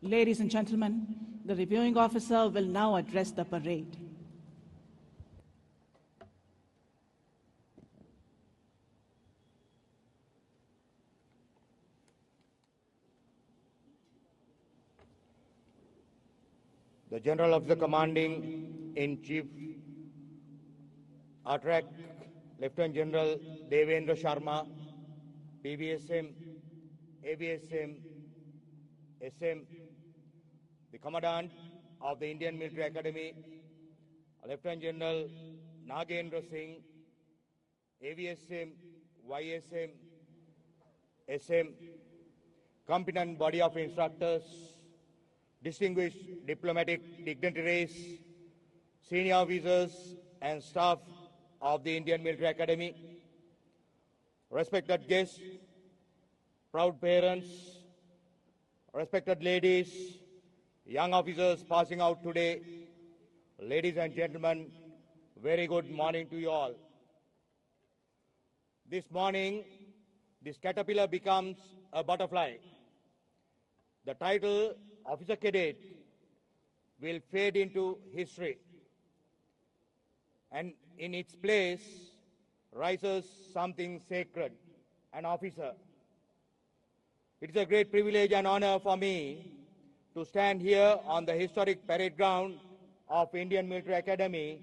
Ladies and gentlemen, the reviewing officer will now address the parade. The General of the Commanding in Chief, Attract Lieutenant General Devendra Sharma, PVSM, AVSM, SM, the Commandant of the Indian Military Academy, Lieutenant General Nagendra Singh, AVSM, YSM, SM, competent body of instructors, distinguished diplomatic dignitaries, senior officers and staff of the Indian Military Academy, respected guests, proud parents, respected ladies, young officers passing out today, ladies and gentlemen, very good morning to you all. This morning, this caterpillar becomes a butterfly. The title Officer Cadet will fade into history, and in its place rises something sacred, an officer. It is a great privilege and honor for me to stand here on the historic parade ground of Indian Military Academy,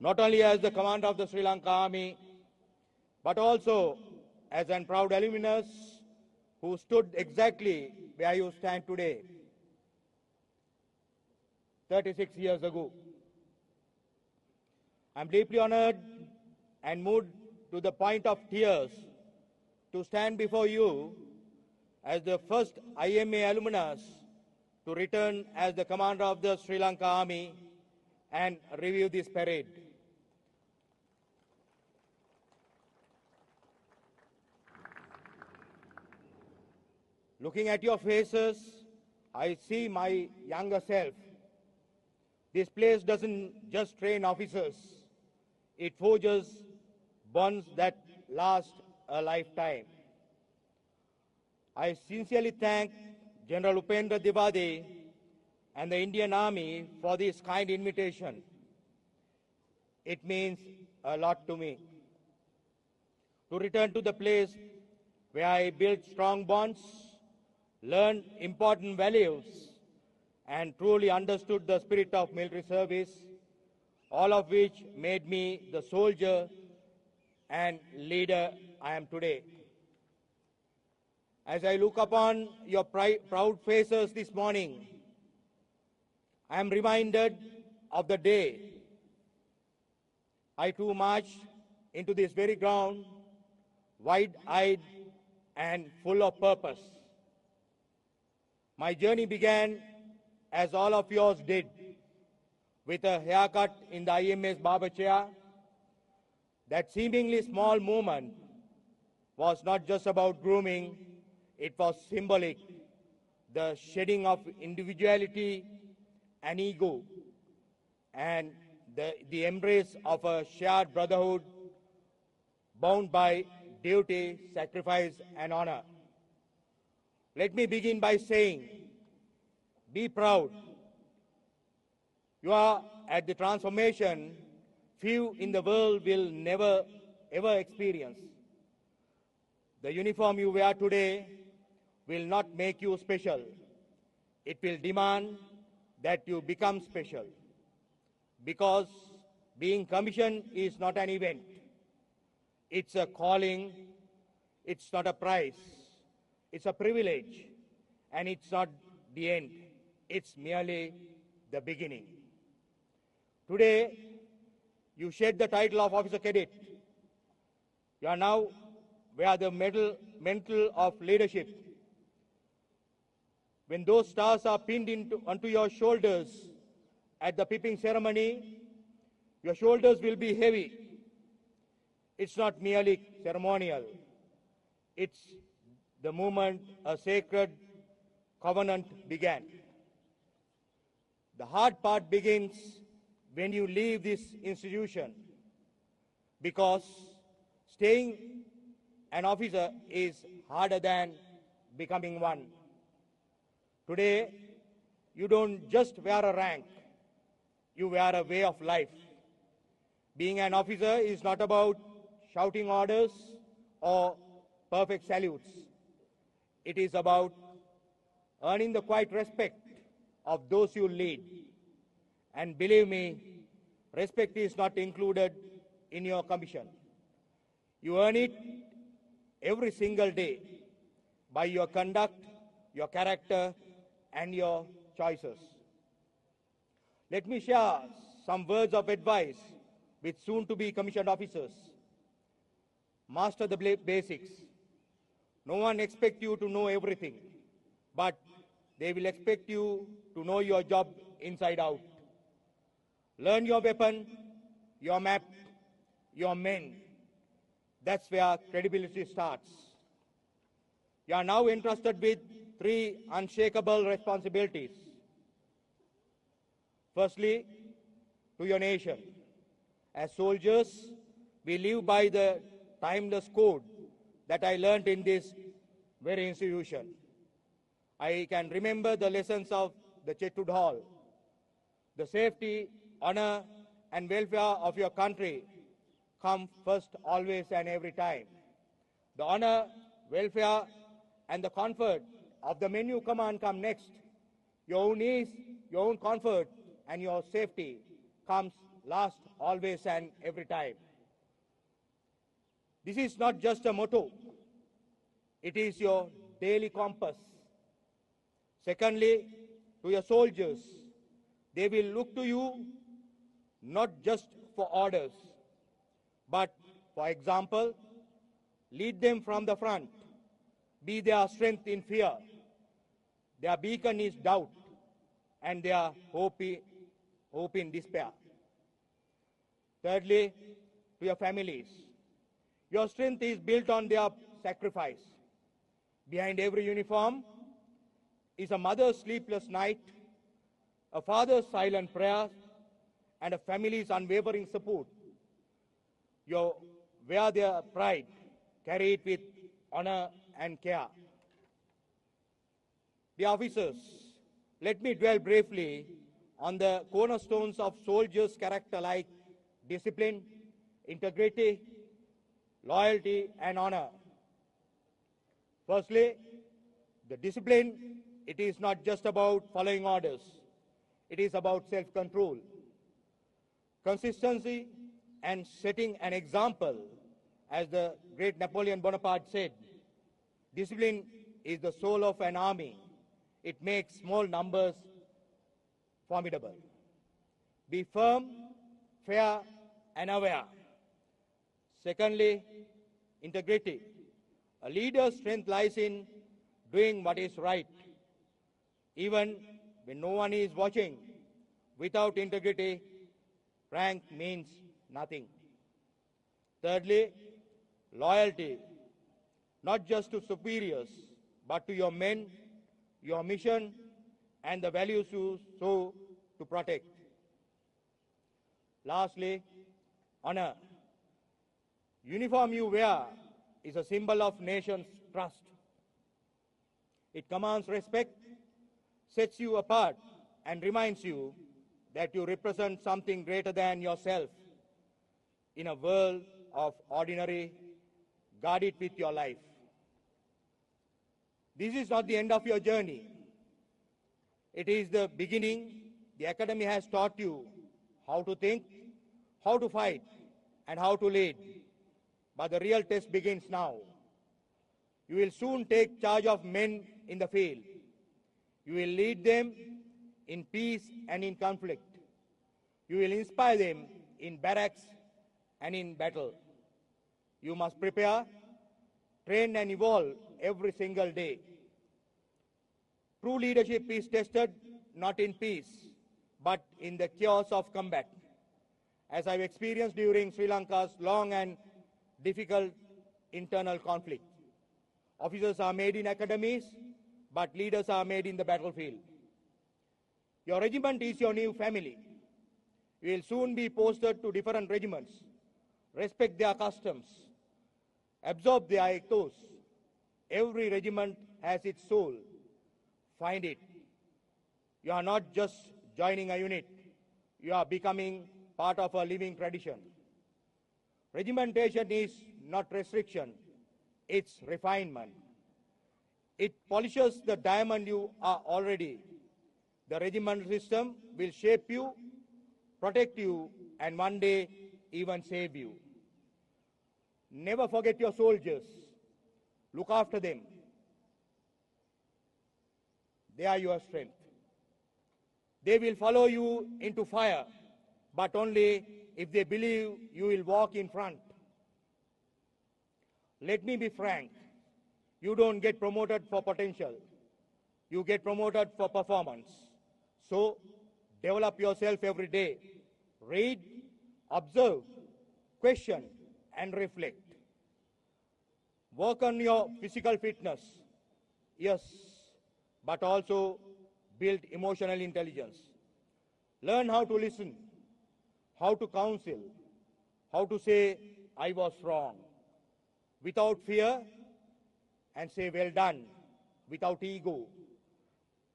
not only as the commander of the Sri Lanka Army, but also as a proud alumnus who stood exactly where you stand today, 36 years ago. I'm deeply honored and moved to the point of tears to stand before you as the first IMA alumnus to return as the commander of the Sri Lanka Army and review this parade. Looking at your faces, I see my younger self. This place doesn't just train officers, it forges bonds that last a lifetime. I sincerely thank General Upendra Dwivedi and the Indian Army for this kind invitation. It means a lot to me. To return to the place where I built strong bonds, learned important values, and truly understood the spirit of military service, all of which made me the soldier and leader I am today. As I look upon your proud faces this morning, I am reminded of the day I too marched into this very ground, wide-eyed and full of purpose. My journey began, as all of yours did, with a haircut in the IMA's barber chair. That seemingly small movement was not just about grooming, it was symbolic, the shedding of individuality and ego, and the embrace of a shared brotherhood bound by duty, sacrifice, and honor. Let me begin by saying, be proud. You are at the transformation few in the world will never ever experience. The uniform you wear today will not make you special. It will demand that you become special. Because being commissioned is not an event. It's a calling. It's not a prize. It's a privilege. And it's not the end. It's merely the beginning. Today, you shed the title of Officer Cadet. You are now wear the mantle of leadership. When those stars are pinned onto your shoulders at the pipping ceremony, your shoulders will be heavy. It's not merely ceremonial. It's the moment a sacred covenant began. The hard part begins when you leave this institution, because staying an officer is harder than becoming one. Today, you don't just wear a rank, you wear a way of life. Being an officer is not about shouting orders or perfect salutes. It is about earning the quiet respect of those you lead. And believe me, respect is not included in your commission. You earn it every single day by your conduct, your character, and your choices. Let me share some words of advice with soon-to-be commissioned officers. Master the basics. No one expects you to know everything, but they will expect you to know your job inside out. Learn your weapon, your map, your men. That's where credibility starts. You are now entrusted with 3 unshakable responsibilities. Firstly, to your nation. As soldiers, we live by the timeless code that I learned in this very institution. I can remember the lessons of the Chetwood Hall. The safety, honor, and welfare of your country come first, always, and every time. The honor, welfare, and the comfort of the men you command come next. Your own ease, your own comfort, and your safety comes last, always, and every time. This is not just a motto. It is your daily compass. Secondly, to your soldiers, they will look to you not just for orders, but for example. Lead them from the front. Be their strength in fear. Their beacon is doubt, and their hope in despair. Thirdly, to your families. Your strength is built on their sacrifice. Behind every uniform is a mother's sleepless night, a father's silent prayer, and a family's unwavering support. You wear their pride, carry it with honor and care. Dear officers, let me dwell briefly on the cornerstones of soldiers' character like discipline, integrity, loyalty, and honor. Firstly, the discipline, it is not just about following orders. It is about self-control, consistency, and setting an example. As the great Napoleon Bonaparte said, discipline is the soul of an army. It makes small numbers formidable. Be firm, fair, and aware. Secondly, integrity. A leader's strength lies in doing what is right, even when no one is watching. Without integrity, rank means nothing. Thirdly, loyalty, not just to superiors, but to your men, your mission, and the values you sow to protect. Lastly, honor. Uniform you wear is a symbol of nation's trust. It commands respect, sets you apart, and reminds you that you represent something greater than yourself. In a world of ordinary, guard it with your life. This is not the end of your journey. It is the beginning. The academy has taught you how to think, how to fight, and how to lead. But the real test begins now. You will soon take charge of men in the field. You will lead them in peace and in conflict. You will inspire them in barracks and in battle. You must prepare, train, and evolve every single day. True leadership is tested not in peace, but in the chaos of combat. As I've experienced during Sri Lanka's long and difficult internal conflict. Officers are made in academies, but leaders are made in the battlefield. Your regiment is your new family. You will soon be posted to different regiments. Respect their customs. Absorb their ethos. Every regiment has its soul. Find it You are not just joining a unit, you are becoming part of a living tradition. Regimentation is not restriction, it's refinement. It polishes the diamond you are already. The regimental system will shape you, protect you, and one day even save you. Never forget your soldiers. Look after them. They are your strength. They will follow you into fire, but only if they believe you will walk in front. Let me be frank. You don't get promoted for potential. You get promoted for performance. So, develop yourself every day. Read, observe, question, and reflect. Work on your physical fitness. Yes, but also build emotional intelligence. Learn how to listen, how to counsel, how to say, I was wrong, without fear, and say, well done, without ego.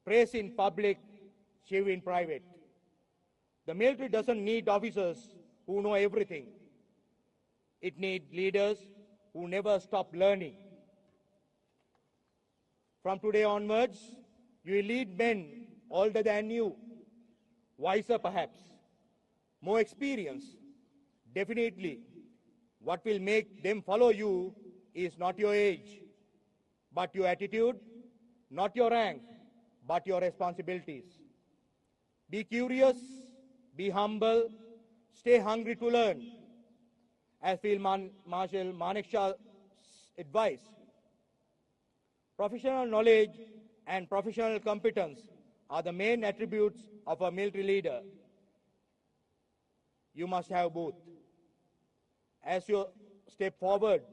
Praise in public, shame in private. The military doesn't need officers who know everything. It needs leaders who never stop learning. From today onwards, you will lead men older than you, wiser perhaps, more experienced. Definitely, what will make them follow you is not your age, but your attitude, not your rank, but your responsibilities. Be curious, be humble, stay hungry to learn. As Field Marshal Manekshaw's advice, professional knowledge and professional competence are the main attributes of a military leader. You must have both. As you step forward,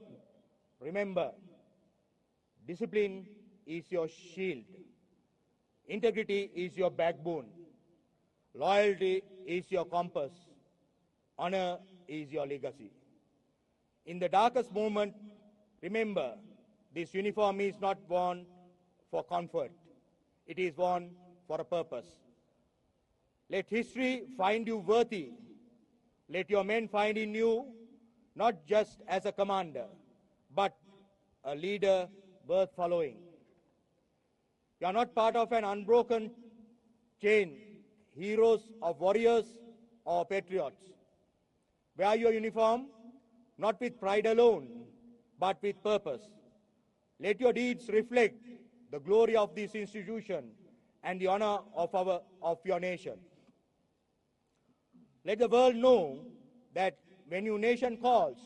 remember, discipline is your shield. Integrity is your backbone. Loyalty is your compass. Honor is your legacy. In the darkest moment, remember, this uniform is not worn for comfort. It is worn for a purpose. Let history find you worthy. Let your men find in you not just as a commander, but a leader worth following. You are not part of an unbroken chain, heroes of warriors or patriots. Wear your uniform, not with pride alone, but with purpose. Let your deeds reflect the glory of this institution and the honor of your nation. Let the world know that when your nation calls,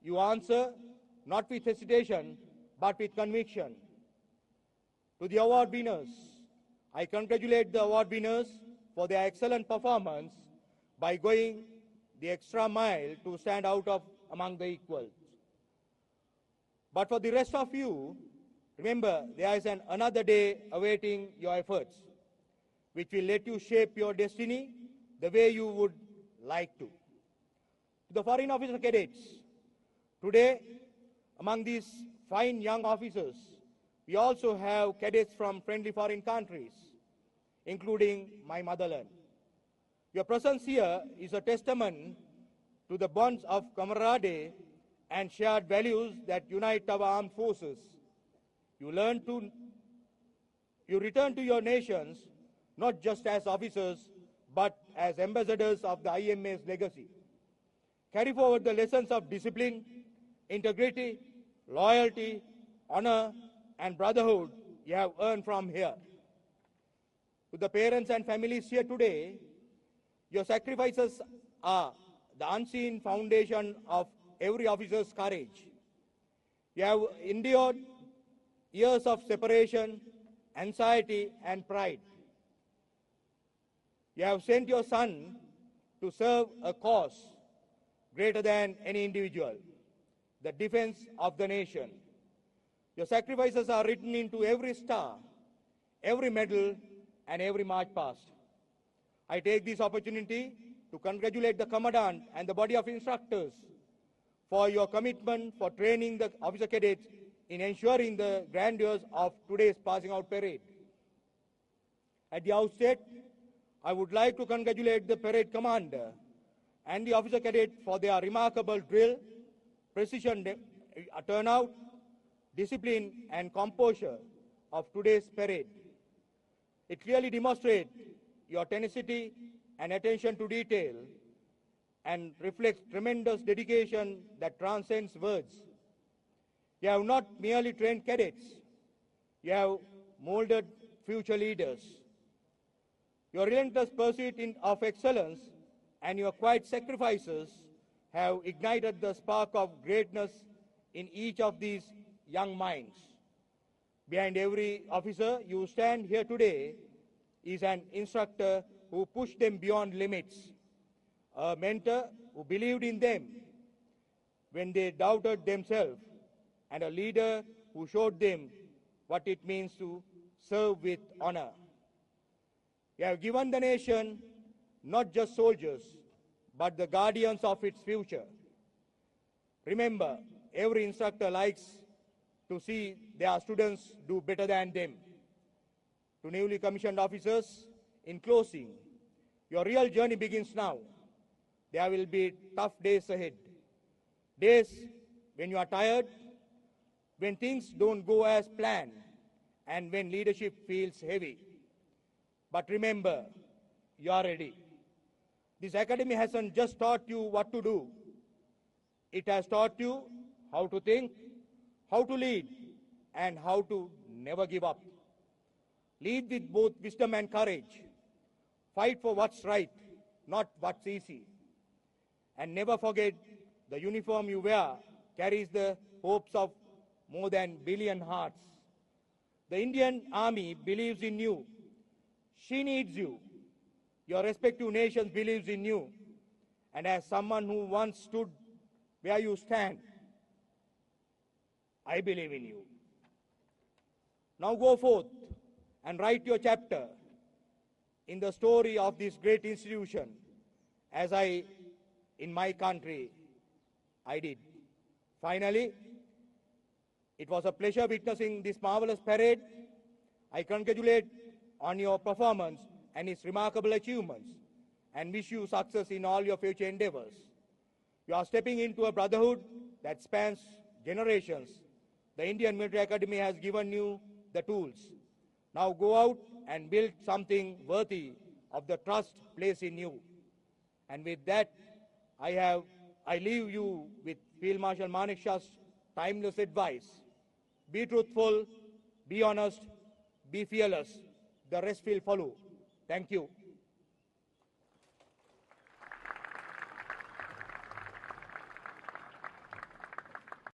you answer not with hesitation, but with conviction. To the award winners, I congratulate the award winners for their excellent performance by going the extra mile to stand out among the equals. But for the rest of you, remember there is another day awaiting your efforts, which will let you shape your destiny the way you would like to. To the foreign officer cadets, today among these fine young officers, we also have cadets from friendly foreign countries, including my motherland. Your presence here is a testament to the bonds of camaraderie and shared values that unite our armed forces. You return to your nations not just as officers, but as ambassadors of the IMA's legacy. Carry forward the lessons of discipline, integrity, loyalty, honor, and brotherhood you have earned from here. To the parents and families here today, your sacrifices are the unseen foundation of every officer's courage. You have endured years of separation, anxiety, and pride. You have sent your son to serve a cause greater than any individual, the defense of the nation. Your sacrifices are written into every star, every medal, and every march past. I take this opportunity to congratulate the Commandant and the body of instructors for your commitment for training the officer cadets in ensuring the grandeur of today's passing out parade. At the outset, I would like to congratulate the parade commander and the officer cadet for their remarkable drill, precision turnout, discipline and composure of today's parade. It clearly demonstrates your tenacity and attention to detail and reflects tremendous dedication that transcends words. You have not merely trained cadets, you have molded future leaders. Your relentless pursuit of excellence and your quiet sacrifices have ignited the spark of greatness in each of these young minds. Behind every officer you stand here today is an instructor who pushed them beyond limits, a mentor who believed in them when they doubted themselves, and a leader who showed them what it means to serve with honor. You have given the nation not just soldiers, but the guardians of its future. Remember, every instructor likes to see their students do better than them. To newly commissioned officers, in closing, your real journey begins now. There will be tough days ahead. Days when you are tired, when things don't go as planned, and when leadership feels heavy. But remember, you are ready. This academy hasn't just taught you what to do. It has taught you how to think, how to lead, and how to never give up. Lead with both wisdom and courage. Fight for what's right, not what's easy. And never forget, the uniform you wear carries the hopes of more than a billion hearts. The Indian Army believes in you. She needs you. Your respective nations believes in you. And as someone who once stood where you stand, I believe in you. Now go forth and write your chapter in the story of this great institution, as in my country, I did. Finally, it was a pleasure witnessing this marvelous parade. I congratulate on your performance and its remarkable achievements, and wish you success in all your future endeavors. You are stepping into a brotherhood that spans generations. The Indian Military Academy has given you the tools. Now go out and build something worthy of the trust placed in you. And with that, I leave you with Field Marshal Manik Shah's timeless advice. Be truthful, be honest, be fearless. The rest will follow. Thank you.